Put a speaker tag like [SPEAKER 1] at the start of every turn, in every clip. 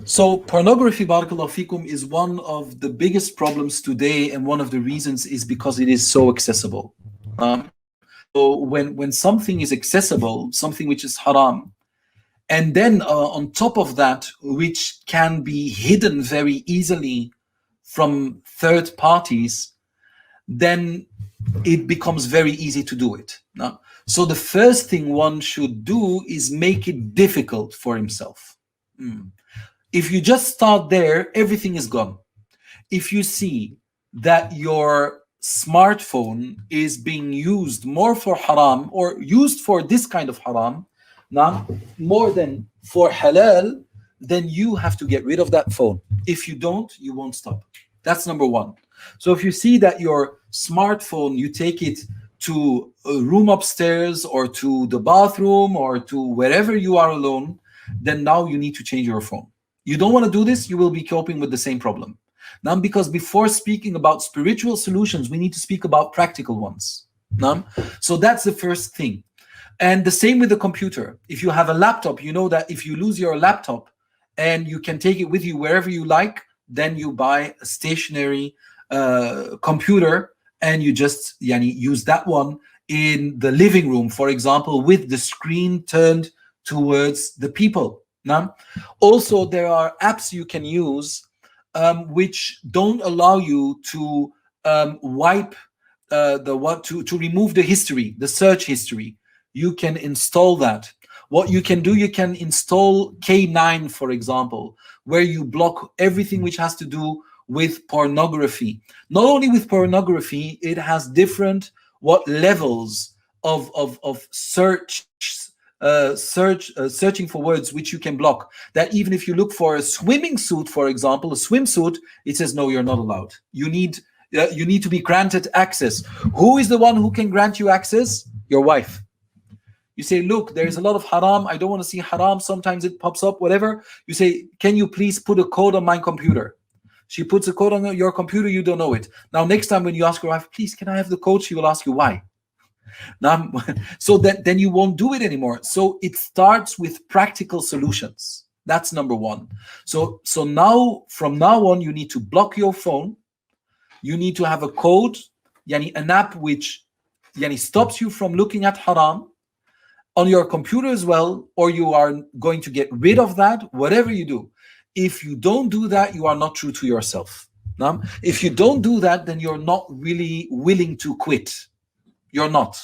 [SPEAKER 1] So pornography, barakallahu fikum, is one of the biggest problems today, and one of the reasons is because it is so accessible. So when something is accessible, something which is haram, and then on top of that, which can be hidden very easily from third parties, then it becomes very easy to do it. No? So the first thing one should do is make it difficult for himself. If you just start there, everything is gone. If you see that your smartphone is being used more for haram, or used for this kind of haram, now more than for halal, then you have to get rid of that phone. If you don't, you won't stop. That's number one. So if you see that your smartphone, you take it to a room upstairs or to the bathroom or to wherever you are alone, then now you need to change your phone. You don't want to do this, you will be coping with the same problem. Now, because before speaking about spiritual solutions, we need to speak about practical ones. Now, so that's the first thing. And the same with the computer. If you have a laptop, you know that if you lose your laptop and you can take it with you wherever you like, then you buy a stationary computer and you just use that one in the living room, for example, with the screen turned towards the people. Now, also there are apps you can use which don't allow you to wipe to remove the history, the search history. You can install that. What you can do, you can install K9, for example, where you block everything which has to do with pornography. Not only with pornography, it has different levels of searching for words which you can block. That even if you look for a swimming suit, for example, a swimsuit, it says no, you're not allowed. You need to be granted access. Who is the one who can grant you access? Your wife. You say, look, there's a lot of haram. I don't want to see haram. Sometimes it pops up, whatever. You say, can you please put a code on my computer? She puts a code on your computer. You don't know it. Now, next time when you ask your wife, please, can I have the code? She will ask you why. Now, so that then you won't do it anymore. So it starts with practical solutions. That's number one. So now, from now on, you need to block your phone. You need to have a code, an app which stops you from looking at haram on your computer as well, or you are going to get rid of that, whatever you do. If you don't do that, you are not true to yourself. Now, if you don't do that, then you're not really willing to quit. You're not.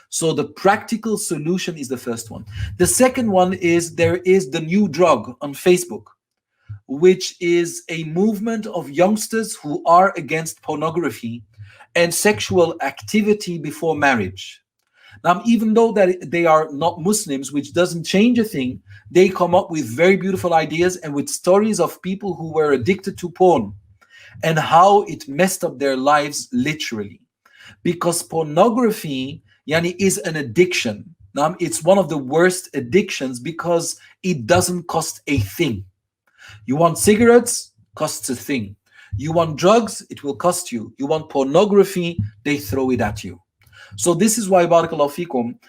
[SPEAKER 1] So the practical solution is the first one. The second one is there is the new drug on Facebook, which is a movement of youngsters who are against pornography and sexual activity before marriage. Now, even though that they are not Muslims, which doesn't change a thing, they come up with very beautiful ideas and with stories of people who were addicted to porn and how it messed up their lives literally. Because pornography, is an addiction. Now, it's one of the worst addictions because it doesn't cost a thing. You want cigarettes, costs a thing. You want drugs, it will cost you. You want pornography, they throw it at you. So this is why, barakallahu fikum,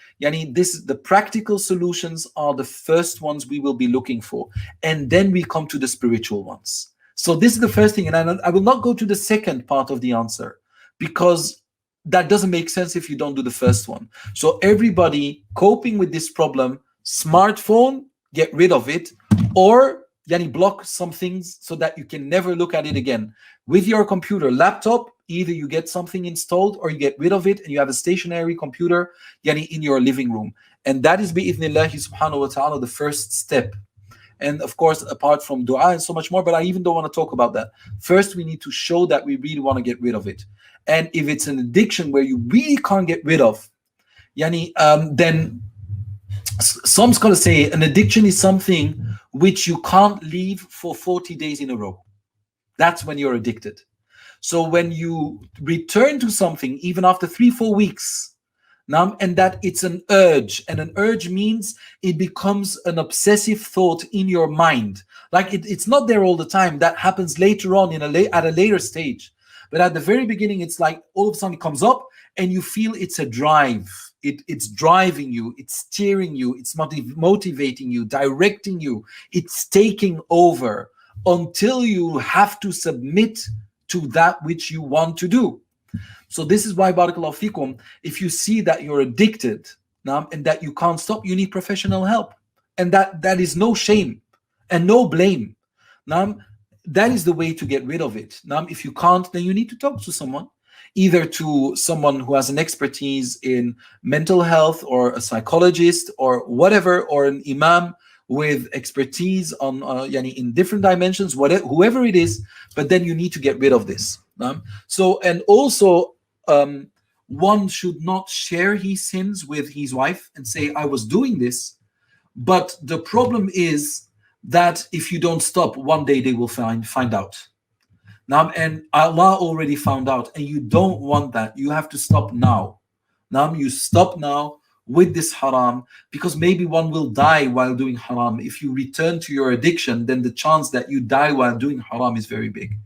[SPEAKER 1] the practical solutions are the first ones we will be looking for. And then we come to the spiritual ones. So this is the first thing. And I will not go to the second part of the answer because that doesn't make sense if you don't do the first one. So everybody coping with this problem, smartphone, get rid of it, or block some things so that you can never look at it again. With your computer, laptop, either you get something installed or you get rid of it and you have a stationary computer in your living room. And that is bi'ithnillahi subhanahu wa ta'ala the first step. And of course, apart from dua and so much more, but I even don't want to talk about that. First, we need to show that we really want to get rid of it. And if it's an addiction where you really can't get rid of, then some scholars say an addiction is something which you can't leave for 40 days in a row. That's when you're addicted. So when you return to something, even after 3-4 weeks, and that it's an urge, and an urge means it becomes an obsessive thought in your mind. Like it's not there all the time. That happens later on at a later stage. But at the very beginning, it's like all of a sudden it comes up and you feel it's a drive. it's driving you, it's steering you, it's motivating you, directing you, it's taking over until you have to submit to that which you want to do. So this is why, barakallahu fikum, if you see that you're addicted and that you can't stop, you need professional help. And that is no shame and no blame. That is the way to get rid of it. If you can't, then you need to talk to someone, either to someone who has an expertise in mental health, or a psychologist, or whatever, or an imam with expertise on in different dimensions, whatever, whoever it is. But then you need to get rid of this. So, and also, one should not share his sins with his wife and say, I was doing this. But the problem is that if you don't stop, one day they will find out. And Allah already found out, and you don't want that. You have to stop now. You stop now with this haram, because maybe one will die while doing haram. If you return to your addiction, then the chance that you die while doing haram is very big.